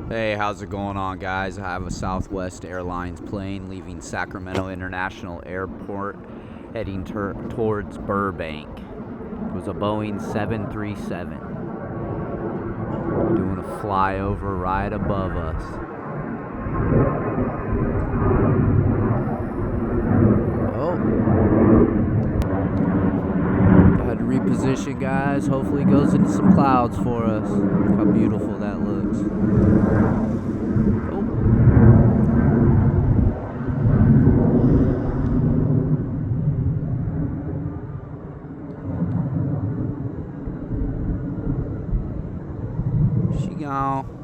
Hey, how's it going on, guys? I have a Southwest Airlines plane leaving Sacramento International Airport heading towards Burbank. It was a Boeing 737 doing a flyover right above us. Oh, had to reposition, guys. Hopefully it goes into some clouds for us. Look how beautiful that looks. Oh. She gone.